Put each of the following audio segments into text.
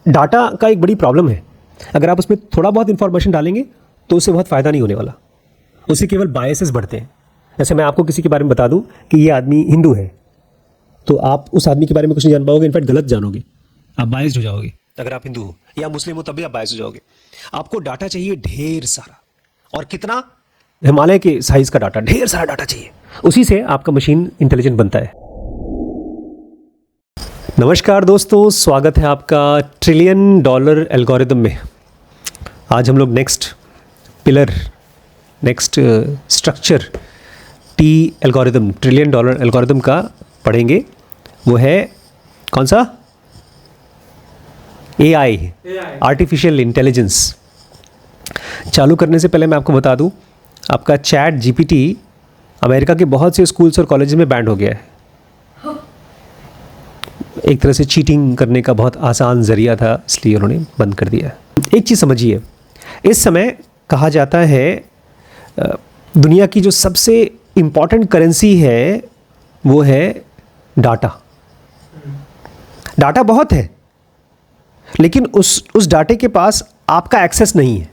Data का एक बड़ी प्रॉब्लम है। अगर आप उसमें थोड़ा बहुत इन्फॉर्मेशन डालेंगे तो उससे बहुत फ़ायदा नहीं होने वाला, उससे केवल बायसेस बढ़ते हैं। जैसे मैं आपको किसी के बारे में बता दूं कि ये आदमी हिंदू है, तो आप उस आदमी के बारे में कुछ नहीं जान पाओगे, इनफैक्ट गलत जानोगे, आप बायस्ड हो जाओगे। अगर आप हिंदू हो या मुस्लिम हो तब भी आप बायस्ड हो जाओगे। आपको डाटा चाहिए ढेर सारा, और कितना? हिमालय के साइज का डाटा, ढेर सारा डाटा चाहिए, उसी से आपका मशीन इंटेलिजेंट बनता है। नमस्कार दोस्तों, स्वागत है आपका $1 ट्रिलियन एल्गोरिदम में। आज हम लोग next pillar, next structure T algorithm, $1 trillion algorithm का पढ़ेंगे। वो है कौन सा? AI, artificial intelligence. चालू करने से पहले मैं आपको बता दूं, आपका ChatGPT अमेरिका के बहुत से स्कूल्स और कॉलेजेस में बैंड हो गया है। एक तरह से चीटिंग करने का बहुत आसान जरिया था, इसलिए उन्होंने बंद कर दिया। एक चीज़ समझिए, इस समय कहा जाता है दुनिया की जो सबसे इम्पॉर्टेंट करेंसी है वो है डाटा। डाटा बहुत है, लेकिन उस डाटे के पास आपका एक्सेस नहीं है।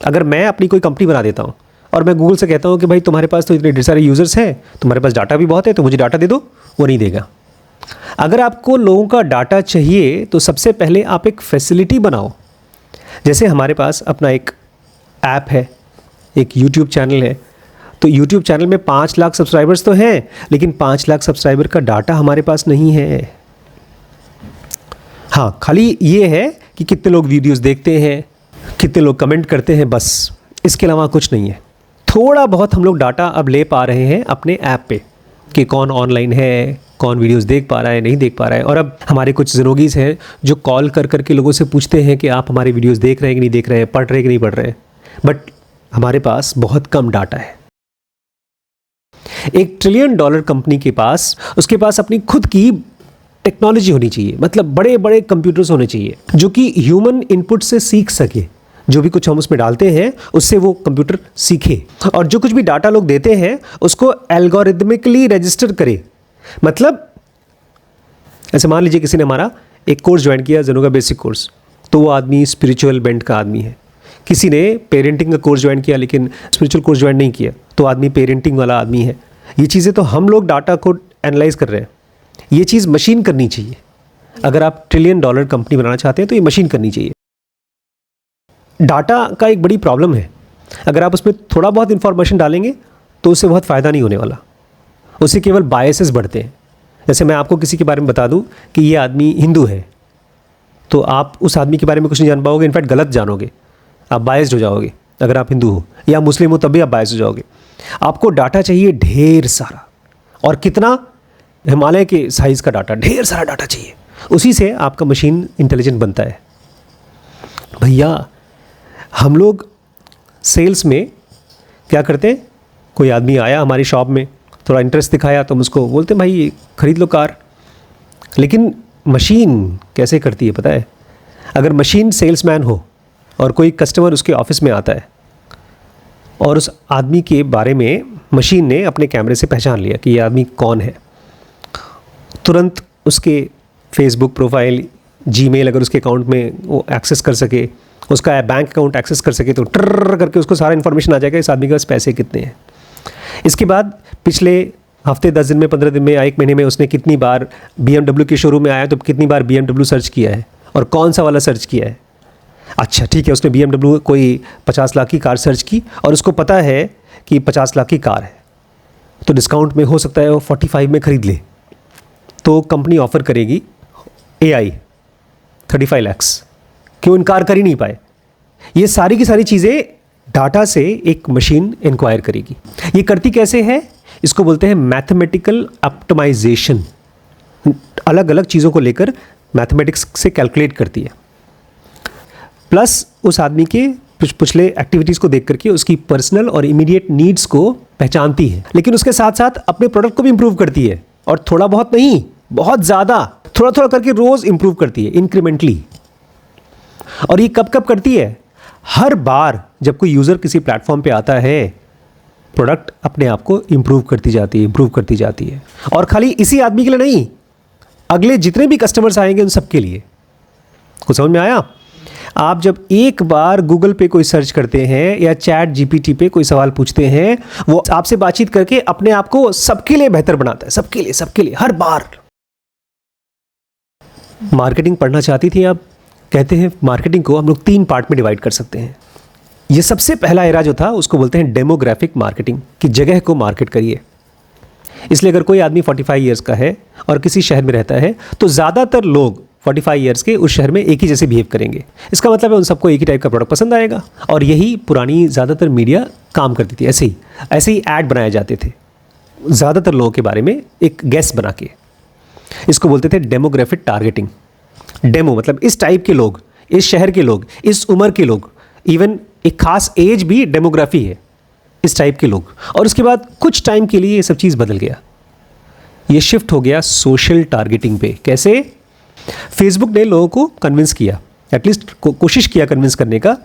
अगर मैं अपनी कोई कंपनी बना देता हूँ और मैं गूगल से कहता हूँ कि भाई तुम्हारे पास तो इतने ढेर सारे यूज़र्स हैं, तुम्हारे पास डाटा भी बहुत है, तो मुझे डाटा दे दो, वो नहीं देगा। अगर आपको लोगों का डाटा चाहिए तो सबसे पहले आप एक फैसिलिटी बनाओ। जैसे हमारे पास अपना एक ऐप है, एक YouTube चैनल है, तो YouTube चैनल में 5 लाख सब्सक्राइबर्स तो हैं, लेकिन 5 लाख सब्सक्राइबर का डाटा हमारे पास नहीं है। हाँ, खाली ये है कि कितने लोग वीडियोस देखते हैं, कितने लोग कमेंट करते हैं, बस, इसके अलावा कुछ नहीं है। थोड़ा बहुत हम लोग डाटा अब ले पा रहे हैं अपने ऐप पे कि कौन ऑनलाइन है, कौन वीडियोस देख पा रहा है, नहीं देख पा रहा है। और अब हमारे कुछ ज़िनोगीज़ हैं जो कॉल कर करके लोगों से पूछते हैं कि आप हमारे वीडियोस देख रहे हैं कि नहीं देख रहे हैं, पढ़ रहे हैं कि नहीं पढ़ रहे हैं। बट हमारे पास बहुत कम डाटा है। $1 ट्रिलियन कंपनी के पास, उसके पास अपनी खुद की टेक्नोलॉजी होनी चाहिए, मतलब बड़े बड़े कंप्यूटर्स होने चाहिए जो कि ह्यूमन इनपुट से सीख सके। जो भी कुछ हम उसमें डालते हैं उससे वो कंप्यूटर सीखे, और जो कुछ भी डाटा लोग देते हैं उसको एल्गोरिदमिकली रजिस्टर करे। मतलब ऐसे मान लीजिए किसी ने हमारा एक कोर्स ज्वाइन किया, ज़ेनो का बेसिक कोर्स, तो वो आदमी स्पिरिचुअल बेंट का आदमी है। किसी ने पेरेंटिंग का कोर्स ज्वाइन किया लेकिन स्पिरिचुअल कोर्स ज्वाइन नहीं किया, तो आदमी पेरेंटिंग वाला आदमी है। ये चीज़ें तो हम लोग डाटा को एनालाइज कर रहे हैं, ये चीज़ मशीन करनी चाहिए। अगर आप $1 ट्रिलियन कंपनी बनाना चाहते हैं तो ये मशीन करनी चाहिए। डाटा का एक बड़ी प्रॉब्लम है। अगर आप उसमें थोड़ा बहुत इन्फॉर्मेशन डालेंगे तो उससे बहुत फ़ायदा नहीं होने वाला, उससे केवल बायसेस बढ़ते हैं। जैसे मैं आपको किसी के बारे में बता दूं कि ये आदमी हिंदू है, तो आप उस आदमी के बारे में कुछ नहीं जान पाओगे, इनफैक्ट गलत जानोगे, आप बायस्ड हो जाओगे। अगर आप हिंदू हो या मुस्लिम हो तब भी आप बायस्ड हो जाओगे। आपको डाटा चाहिए ढेर सारा, और कितना? हिमालय के साइज़ का डाटा, ढेर सारा डाटा चाहिए, उसी से आपका मशीन इंटेलिजेंट बनता है। भैया, हम लोग सेल्स में क्या करते हैं, कोई आदमी आया हमारी शॉप में, थोड़ा इंटरेस्ट दिखाया तो हम उसको बोलते हैं भाई ख़रीद लो कार। लेकिन मशीन कैसे करती है पता है? अगर मशीन सेल्समैन हो और कोई कस्टमर उसके ऑफिस में आता है और उस आदमी के बारे में मशीन ने अपने कैमरे से पहचान लिया कि ये आदमी कौन है, तुरंत उसके फेसबुक प्रोफाइल, जीमेल अगर उसके अकाउंट में वो एक्सेस कर सके, उसका बैंक अकाउंट एक्सेस कर सके, तो ट्रर करके उसको सारा इन्फॉर्मेशन आ जाएगा इस आदमी के पास पैसे कितने हैं। इसके बाद पिछले हफ्ते, 10 दिन में, 15 दिन में या 1 महीने में उसने कितनी बार BMW के शोरूम में आया तो कितनी बार BMW सर्च किया है और कौन सा वाला सर्च किया है। अच्छा ठीक है, उसने BMW कोई 50 लाख की कार सर्च की और उसको पता है कि 50 लाख की कार है, तो डिस्काउंट में हो सकता है वो 45 में ख़रीद ले, तो कंपनी ऑफ़र करेगी AI 35 लाख। क्यों इनकार कर ही नहीं पाए? ये सारी की सारी चीज़ें डाटा से एक मशीन इंक्वायर करेगी। ये करती कैसे है? इसको बोलते हैं मैथमेटिकल ऑप्टिमाइजेशन। अलग अलग चीज़ों को लेकर मैथमेटिक्स से कैलकुलेट करती है, प्लस उस आदमी के पिछले एक्टिविटीज़ को देख करके उसकी पर्सनल और इमीडिएट नीड्स को पहचानती है। लेकिन उसके साथ साथ अपने प्रोडक्ट को भी इम्प्रूव करती है, और थोड़ा बहुत नहीं, बहुत ज़्यादा, थोड़ा थोड़ा करके रोज़ इम्प्रूव करती है, इंक्रीमेंटली। और ये कब कब करती है? हर बार जब कोई यूज़र किसी प्लेटफॉर्म पे आता है, प्रोडक्ट अपने आप को इम्प्रूव करती जाती है, इम्प्रूव करती जाती है। और खाली इसी आदमी के लिए नहीं, अगले जितने भी कस्टमर्स आएंगे उन सब के लिए। कुछ समझ में आया? आप जब एक बार गूगल पे कोई सर्च करते हैं या चैट जीपीटी पे कोई सवाल पूछते हैं, वो आपसे बातचीत करके अपने आप को सबके लिए बेहतर बनाता है, सबके लिए हर बार। मार्केटिंग पढ़ना चाहती थी आप? कहते हैं मार्केटिंग को हम लोग 3 पार्ट में डिवाइड कर सकते हैं। ये सबसे पहला एरा जो था उसको बोलते हैं डेमोग्राफिक मार्केटिंग, कि जगह को मार्केट करिए। इसलिए अगर कोई आदमी 45 ईयर्स का है और किसी शहर में रहता है तो ज़्यादातर लोग 45 ईयर्स के उस शहर में एक ही जैसे बिहेव करेंगे। इसका मतलब है उन सबको एक ही टाइप का प्रोडक्ट पसंद आएगा। और यही पुरानी ज़्यादातर मीडिया काम करती थी, ऐसे ही ऐड बनाए जाते थे ज़्यादातर लोगों के बारे में एक गैस बना के। इसको बोलते थे डेमोग्राफिक टारगेटिंग। डेमो मतलब इस टाइप के लोग, इस शहर के लोग, इस उम्र के लोग, इवन एक खास एज भी डेमोग्राफी है, इस टाइप के लोग। और उसके बाद कुछ टाइम के लिए ये सब चीज़ बदल गया, ये शिफ्ट हो गया सोशल टारगेटिंग पे। कैसे? फेसबुक ने लोगों को कन्विंस किया, एटलीस्ट कोशिश किया कन्विंस करने का,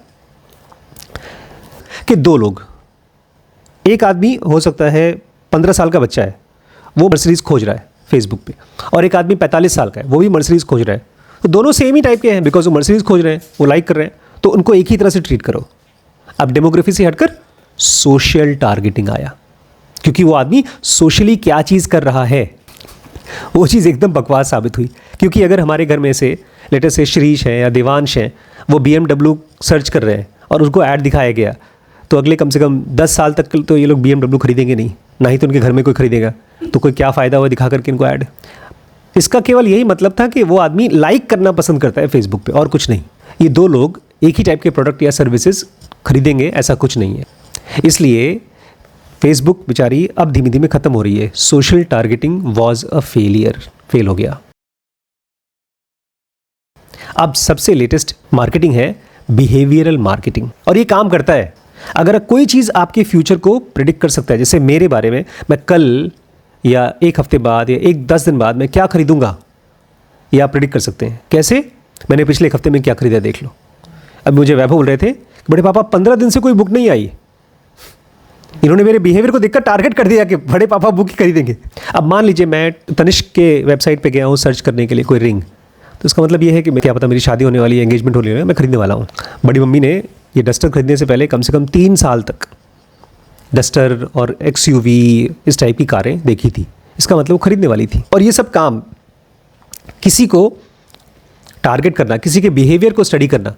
कि 2 लोग, एक आदमी हो सकता है 15 साल का बच्चा है, वो मर्सिडीज खोज रहा है फेसबुक पे, और एक आदमी 45 साल का है, वो भी मर्सिडीज खोज रहा है। तो दोनों सेम ही टाइप के हैं, बिकॉज वो मर्सिडीज खोज रहे हैं, वो लाइक कर रहे हैं, तो उनको एक ही तरह से ट्रीट करो। अब डेमोग्राफी से हटकर सोशल टारगेटिंग आया, क्योंकि वो आदमी सोशली क्या चीज़ कर रहा है वो चीज़ एकदम बकवास साबित हुई। क्योंकि अगर हमारे घर में से लेटेस्ट से श्रीश हैं या देवांश हैं, वो BMW सर्च कर रहे हैं और उसको ऐड दिखाया गया, तो अगले कम से कम 10 साल तक तो ये लोग BMW खरीदेंगे नहीं, ना ही तो उनके घर में कोई खरीदेगा। तो कोई क्या फ़ायदा हुआ दिखा करके इनको ऐड। इसका केवल यही मतलब था कि वो आदमी लाइक करना पसंद करता है फेसबुक पे, और कुछ नहीं। ये 2 लोग एक ही टाइप के प्रोडक्ट या सर्विसेज खरीदेंगे ऐसा कुछ नहीं है। इसलिए फेसबुक बेचारी अब धीमे धीमे खत्म हो रही है। Social targeting was a failure, fail हो गया। अब सबसे लेटेस्ट मार्केटिंग है बिहेवियरल मार्केटिंग, और ये काम करता है। अगर कोई चीज़ आपके फ्यूचर को प्रिडिक्ट कर सकता है, जैसे मेरे बारे में, मैं कल या 1 हफ्ते बाद या 10 दिन बाद मैं क्या खरीदूंगा, ये आप प्रिडिक्ट कर सकते हैं। कैसे? मैंने पिछले 1 हफ्ते में क्या खरीदा देख लो। अब मुझे वैभव बोल रहे थे, बड़े पापा 15 दिन से कोई बुक नहीं आई। इन्होंने मेरे बिहेवियर को देखकर टारगेट कर दिया कि बड़े पापा बुक ही खरीदेंगे। अब मान लीजिए मैं तनिष्क के वेबसाइट पे गया हूँ सर्च करने के लिए कोई रिंग, तो इसका मतलब ये है कि मैं क्या पता मेरी शादी होने वाली है, एंगेजमेंट होने वाली है, मैं खरीदने वाला हूँ। बड़ी मम्मी ने ये डस्टर खरीदने से पहले कम से कम 3 साल तक डस्टर और XUV इस टाइप की कारें देखी थी। इसका मतलब वो खरीदने वाली थी। और ये सब काम, किसी को टारगेट करना, किसी के बिहेवियर को स्टडी करना,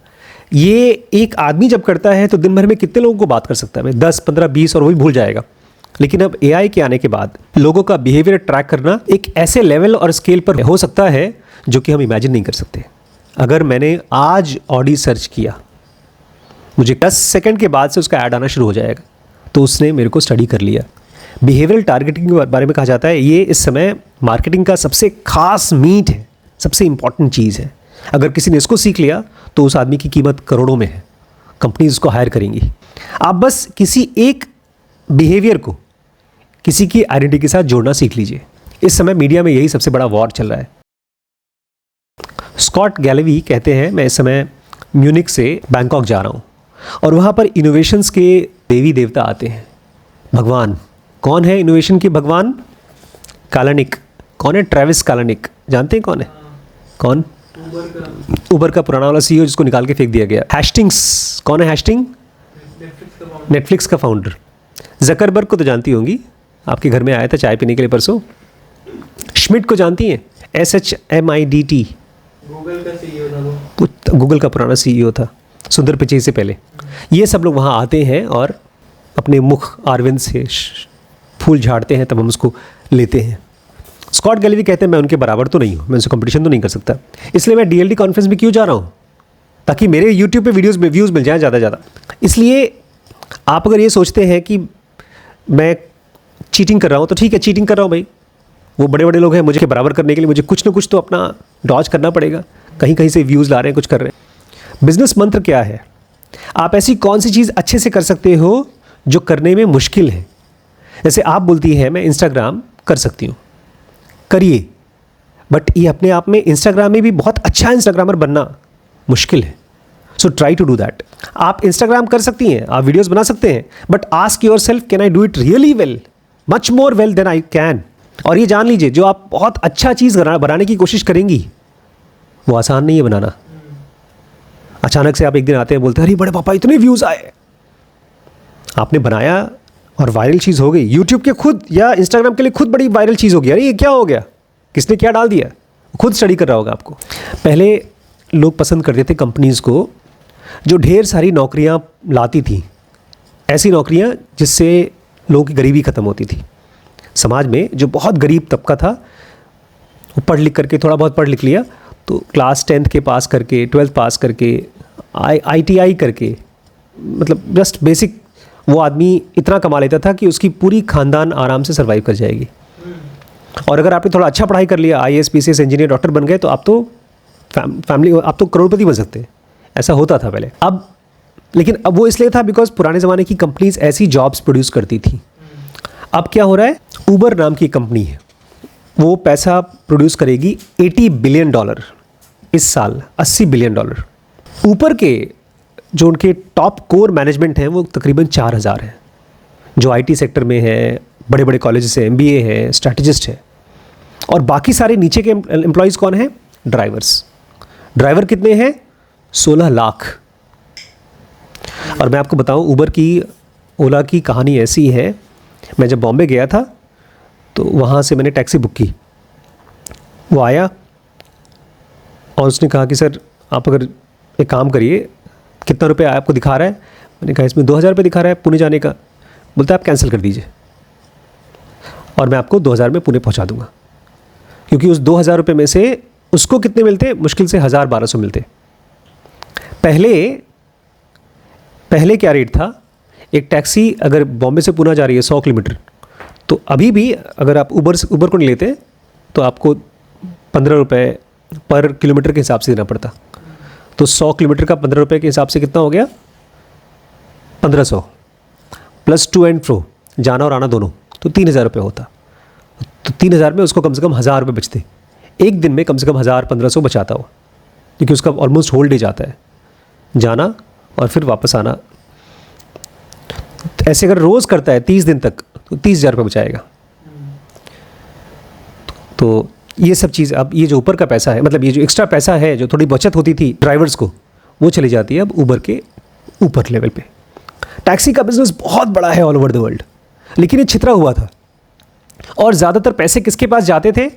ये एक आदमी जब करता है तो दिन भर में कितने लोगों को बात कर सकता है? मैं 10, 15, 20 और वो भी भूल जाएगा। लेकिन अब AI के आने के बाद लोगों का बिहेवियर ट्रैक करना एक ऐसे लेवल और स्केल पर हो सकता है जो कि हम इमेजिन नहीं कर सकते। अगर मैंने आज ऑडी सर्च किया, मुझे 10 सेकंड के बाद से उसका ऐड आना शुरू हो जाएगा, तो उसने मेरे को स्टडी कर लिया। बिहेवियरल टारगेटिंग के बारे में कहा जाता है ये इस समय मार्केटिंग का सबसे खास मीट है, सबसे इंपॉर्टेंट चीज़ है। अगर किसी ने इसको सीख लिया तो उस आदमी की कीमत करोड़ों में है, कंपनीज उसको हायर करेंगी। आप बस किसी एक बिहेवियर को किसी की आइडेंटिटी के साथ जोड़ना सीख लीजिए। इस समय मीडिया में यही सबसे बड़ा वॉर चल रहा है। स्कॉट गैलेवी कहते हैं, मैं इस समय म्यूनिक से बैंकॉक जा रहा हूँ और वहाँ पर इनोवेशंस के देवी देवता आते हैं, भगवान। कौन है इनोवेशन के भगवान? कालानिक। कौन है? ट्रेविस कालानिक। जानते हैं कौन है? कौन? उबर का पुराना वाला CEO जिसको निकाल के फेंक दिया गया। हैस्टिंग्स। कौन है हैस्टिंग? नेटफ्लिक्स का फाउंडर। जकरबर्ग को तो जानती होंगी, आपके घर में आया था चाय पीने के लिए परसों। श्मिट को जानती हैं? SHMIDT। गूगल का CEO था वो। गूगल का पुराना CEO था, सुंदर पिचई से पहले। ये सब लोग वहाँ आते हैं और अपने मुख आरविंद से फूल झाड़ते हैं, तब हम उसको लेते हैं। स्कॉट गैलेवी कहते हैं मैं उनके बराबर तो नहीं हूँ, मैं उनसे कंपटीशन तो नहीं कर सकता, इसलिए मैं DLD कॉन्फ्रेंस में क्यों जा रहा हूँ? ताकि मेरे YouTube पे वीडियोस में व्यूज़ मिल जाएं ज़्यादा ज़्यादा। इसलिए आप अगर ये सोचते हैं कि मैं चीटिंग कर रहा हूँ, तो ठीक है, चीटिंग कर रहा हूँ भाई। वो बड़े बड़े लोग हैं, मुझे बराबर करने के लिए मुझे कुछ ना कुछ तो अपना डॉज करना पड़ेगा। कहीं कहीं से व्यूज़ ला रहे हैं, कुछ कर रहे हैं। बिजनेस मंत्र क्या है? आप ऐसी कौन सी चीज़ अच्छे से कर सकते हो जो करने में मुश्किल है? जैसे आप बोलती है मैं इंस्टाग्राम कर सकती हूँ, करिए, बट ये अपने आप में इंस्टाग्राम में भी बहुत अच्छा इंस्टाग्रामर बनना मुश्किल है। So try to do that. आप इंस्टाग्राम कर सकती हैं, आप वीडियोस बना सकते हैं, but ask yourself, can I do it really well, much more well than I can. और ये जान लीजिए, जो आप बहुत अच्छा चीज़ बनाने की कोशिश करेंगी वो आसान नहीं है बनाना। अचानक से आप एक दिन आते हैं, बोलते हैं अरे बड़े पापा इतने व्यूज़ आए, आपने बनाया और वायरल चीज़ हो गई, यूट्यूब के खुद या इंस्टाग्राम के लिए खुद बड़ी वायरल चीज़ हो गई, अरे ये क्या हो गया, किसने क्या डाल दिया, खुद स्टडी कर रहा होगा आपको। पहले लोग पसंद करते थे कंपनीज़ को जो ढेर सारी नौकरियां लाती थी, ऐसी नौकरियां जिससे लोगों की गरीबी ख़त्म होती थी। समाज में जो बहुत गरीब तबका था, वो पढ़ लिख करके, थोड़ा बहुत पढ़ लिख लिया तो क्लास 10th के पास करके, 12th पास करके, ITI करके, मतलब जस्ट बेसिक, वो आदमी इतना कमा लेता था कि उसकी पूरी ख़ानदान आराम से सर्वाइव कर जाएगी। और अगर आपने थोड़ा अच्छा पढ़ाई कर लिया, IAS PCS इंजीनियर डॉक्टर बन गए, तो आप तो फैमिली, आप तो करोड़पति बन सकते हैं। ऐसा होता था पहले। अब लेकिन अब वो इसलिए था बिकॉज पुराने ज़माने की कंपनीज ऐसी जॉब्स प्रोड्यूस करती थी। अब क्या हो रहा है, ऊबर नाम की कंपनी है, वो पैसा प्रोड्यूस करेगी $80 बिलियन इस साल, $80 बिलियन। ऊपर के जो उनके टॉप कोर मैनेजमेंट हैं वो तकरीबन 4000 हैं, जो IT सेक्टर में है, बड़े बड़े कॉलेज से MBA है, स्ट्रैटेजिस्ट है। और बाकी सारे नीचे के एम्प्लॉयज़ कौन हैं? ड्राइवर्स। ड्राइवर कितने हैं? 16 लाख। और मैं आपको बताऊं, ऊबर की, ओला की कहानी ऐसी है, मैं जब बॉम्बे गया था तो वहाँ से मैंने टैक्सी बुक की। वो आया और उसने कहा कि सर आप अगर एक काम करिए, कितना रुपये आपको दिखा रहा है? मैंने कहा इसमें 2000 रुपये दिखा रहा है पुणे जाने का। बोलता है आप कैंसिल कर दीजिए और मैं आपको 2000 में पुणे पहुँचा दूँगा। क्योंकि उस 2000 रुपये में से उसको कितने मिलते? मुश्किल से 1000-1200 मिलते। पहले क्या रेट था? एक टैक्सी अगर बॉम्बे से पुणे जा रही है 100 किलोमीटर, तो अभी भी अगर आप ऊबर को नहीं लेते तो आपको 15 रुपये पर किलोमीटर के हिसाब से देना पड़ता। तो 100 किलोमीटर का 15 रुपये के हिसाब से कितना हो गया? 1500 प्लस टू एंड फ्रो, जाना और आना दोनों, तो 3000 रुपये होता। तो 3000 में उसको कम से कम 1000 रुपये बचते। एक दिन में कम से कम 1000-1500 बचाता हो, क्योंकि उसका ऑलमोस्ट होल डे जाता है, जाना और फिर वापस आना। ऐसे अगर रोज़ करता है 30 दिन तक तो 30,000 रुपये बचाएगा। तो ये सब चीज़, अब ये जो ऊपर का पैसा है, मतलब ये जो एक्स्ट्रा पैसा है, जो थोड़ी बचत होती थी ड्राइवर्स को, वो चली जाती है अब ऊबर के ऊपर लेवल पे। टैक्सी का बिजनेस बहुत बड़ा है ऑल ओवर द वर्ल्ड, लेकिन ये छितरा हुआ था। और ज़्यादातर पैसे किसके पास जाते थे?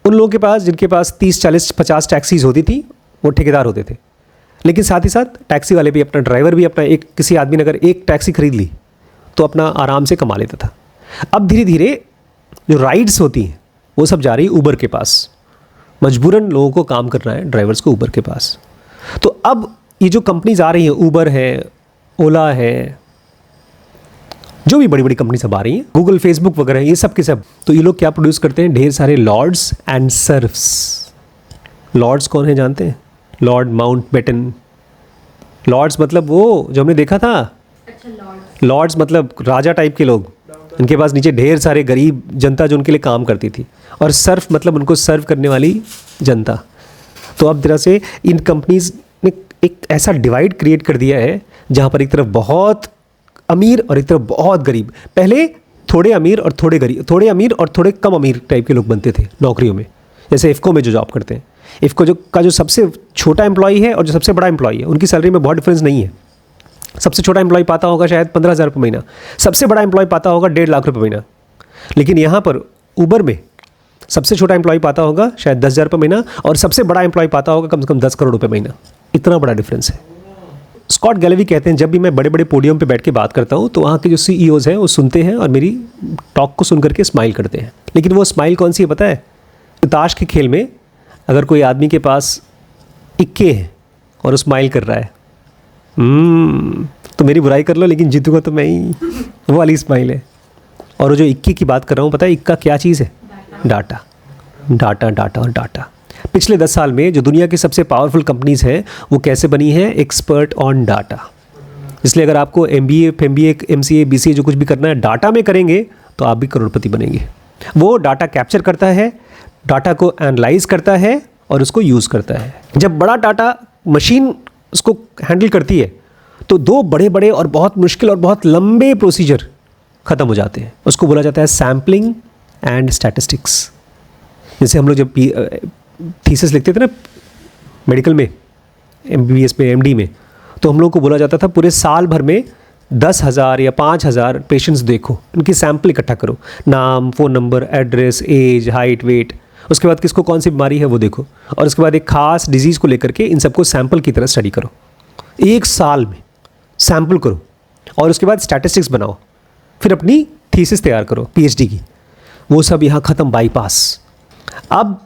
उन लोगों के पास जिनके पास 30, 40, 50 टैक्सीज होती थी, वो ठेकेदार होते थे। लेकिन साथ ही साथ टैक्सी वाले भी, अपना ड्राइवर भी अपना, एक किसी आदमी ने अगर एक टैक्सी खरीद ली तो अपना आराम से कमा लेता था। अब धीरे धीरे जो राइड्स होती हैं वो सब जा रही है ऊबर के पास। मजबूरन लोगों को काम करना है, ड्राइवर्स को ऊबर के पास। तो अब ये जो कंपनीज आ रही हैं, ऊबर है, ओला है, जो भी बड़ी बड़ी कंपनी सब आ रही हैं, गूगल, फेसबुक वगैरह, ये सब के सब, तो ये लोग क्या प्रोड्यूस करते हैं? ढेर सारे लॉर्ड्स एंड सर्फ्स। लॉर्ड्स कौन है जानते हैं? Lord Mountbatten. लॉर्ड्स मतलब वो जो हमने देखा था, लॉर्ड्स मतलब राजा टाइप के लोग, इनके पास नीचे ढेर सारे गरीब जनता जो उनके लिए काम करती थी। और सर्फ मतलब उनको सर्व करने वाली जनता। तो अब तरह से इन कंपनीज ने एक ऐसा डिवाइड क्रिएट कर दिया है जहाँ पर एक तरफ बहुत अमीर और एक तरफ बहुत गरीब। पहले थोड़े अमीर और थोड़े गरीब, थोड़े अमीर और थोड़े कम अमीर टाइप के लोग बनते थे नौकरियों में। जैसे इफ़को में जो जॉब करते हैं, इफ़को का जो सबसे छोटा एम्प्लॉई है और जो सबसे बड़ा एम्प्लॉई है, उनकी सैलरी में बहुत डिफरेंस नहीं है। सबसे छोटा एम्प्लॉय पाता होगा शायद 15,000 रुपये महीना, सबसे बड़ा एम्प्लॉय पाता होगा 1.5 लाख रुपये महीना। लेकिन यहाँ पर ऊबर में सबसे छोटा एम्प्लॉय पाता होगा शायद 10,000 रुपये महीना, और सबसे बड़ा एम्प्लॉय पाता होगा कम से कम 10 करोड़ रुपये महीना। इतना बड़ा डिफरेंस है। स्कॉट गैलेवी कहते हैं, जब भी मैं बड़े बड़े पोडियम पे बैठ के बात करता हूँ तो वहाँ के जो CEOs हैं वो सुनते हैं और मेरी टॉक को सुन करके स्माइल करते हैं। लेकिन वो स्माइल कौन सी है पता है? ताश के खेल में अगर कोई आदमी के पास इक्के हैं और वो स्माइल कर रहा है, तो मेरी बुराई कर लो लेकिन जीतूंगा तो मैं ही, वो वाली स्माइल है। और वो जो इक्के की बात कर रहा हूँ, पता है इक्का क्या चीज़ है? डाटा, डाटा, डाटा और डाटा। पिछले 10 साल में जो दुनिया की सबसे पावरफुल कंपनीज़ हैं वो कैसे बनी है? Expert on data. इसलिए अगर आपको MBA, MCA, BCA जो कुछ भी करना है डाटा में करेंगे तो आप भी करोड़पति बनेंगे। वो डाटा कैप्चर करता है, डाटा को एनालाइज करता है और उसको यूज़ करता है। जब बड़ा डाटा मशीन उसको हैंडल करती है तो 2 बड़े बड़े और बहुत मुश्किल और बहुत लंबे प्रोसीजर ख़त्म हो जाते हैं। उसको बोला जाता है सैम्पलिंग एंड स्टैटिस्टिक्स। जैसे हम लोग जब थीसिस लिखते थे ना मेडिकल में, MBBS में, MD में, तो हम लोग को बोला जाता था पूरे साल भर में 10,000 या 5,000 पेशेंट्स देखो, उनकी सैंपल इकट्ठा करो, नाम, phone number, address, age, height, weight, उसके बाद किसको कौन सी बीमारी है वो देखो, और उसके बाद एक खास डिजीज़ को लेकर के इन सबको सैंपल की तरह स्टडी करो, एक साल में सैंपल करो, और उसके बाद स्टैटिस्टिक्स बनाओ, फिर अपनी थीसिस तैयार करो PhD की। वो सब यहाँ ख़त्म, बाईपास। अब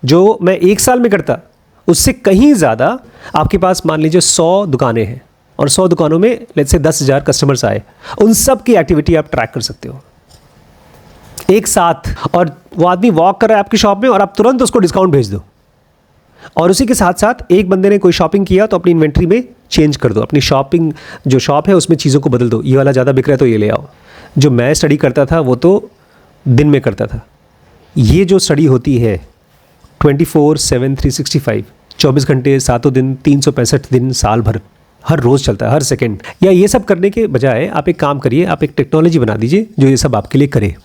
जो मैं एक साल में करता उससे कहीं ज़्यादा, आपके पास मान लीजिए 100 दुकानें हैं और 100 दुकानों में लेट्स से 10,000 कस्टमर्स आए, उन सब की एक्टिविटी आप ट्रैक कर सकते हो एक साथ। और वो आदमी वॉक कर रहा है आपकी शॉप में और आप तुरंत उसको डिस्काउंट भेज दो, और उसी के साथ साथ एक बंदे ने कोई शॉपिंग किया तो अपनी इन्वेंट्री में चेंज कर दो, अपनी शॉपिंग जो शॉप है उसमें चीज़ों को बदल दो, ये वाला ज़्यादा बिक रहा है तो ये ले आओ। जो मैं स्टडी करता था वो तो दिन में करता था, ये जो स्टडी होती है 24/7 365, 24 घंटे 7 दिन 365 दिन साल भर, हर रोज़ चलता है, हर सेकंड। या ये सब करने के बजाय आप एक काम करिए, आप एक टेक्नोलॉजी बना दीजिए जो ये सब आपके लिए करे।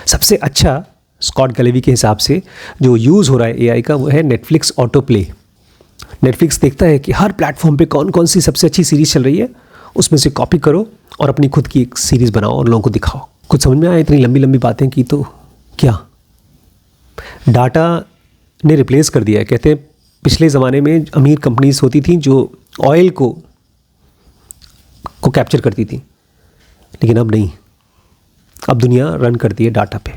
सबसे अच्छा स्कॉट गैलेवी के हिसाब से जो यूज़ हो रहा है AI का वो है नेटफ्लिक्स ऑटो प्ले। नेटफ्लिक्स देखता है कि हर प्लेटफॉर्म पे कौन कौन सी सबसे अच्छी सीरीज़ चल रही है, उसमें से कॉपी करो और अपनी खुद की एक सीरीज़ बनाओ और लोगों को दिखाओ। कुछ समझ में आया? इतनी लंबी लंबी बातें की तो क्या डाटा ने रिप्लेस कर दिया है। कहते हैं पिछले ज़माने में अमीर कंपनीज होती थी जो ऑयल को कैप्चर करती थी, लेकिन अब नहीं, अब दुनिया रन करती है डाटा पे,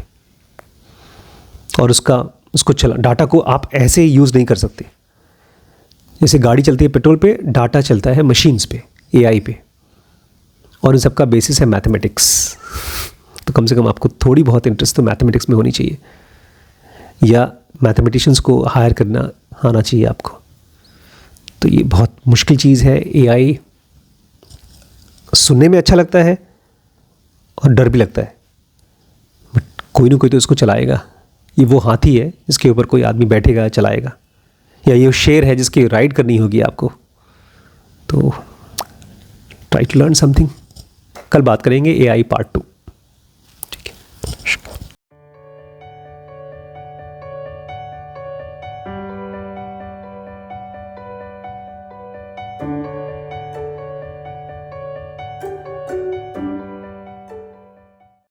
और उसको डाटा को आप ऐसे यूज़ नहीं कर सकते। जैसे गाड़ी चलती है पेट्रोल पे, डाटा चलता है मशीन्स पे, AI पे, और इन सबका बेसिस है मैथमेटिक्स। तो कम से कम आपको थोड़ी बहुत इंटरेस्ट तो मैथमेटिक्स में होनी चाहिए, या मैथमेटिशियंस को हायर करना आना चाहिए आपको। तो ये बहुत मुश्किल चीज़ है AI। सुनने में अच्छा लगता है और डर भी लगता है, बट कोई ना कोई तो इसको चलाएगा। ये वो हाथी है जिसके ऊपर कोई आदमी बैठेगा, चलाएगा, या ये शेर है जिसकी राइड करनी होगी आपको। तो ट्राई टू लर्न समथिंग। कल बात करेंगे AI पार्ट 2।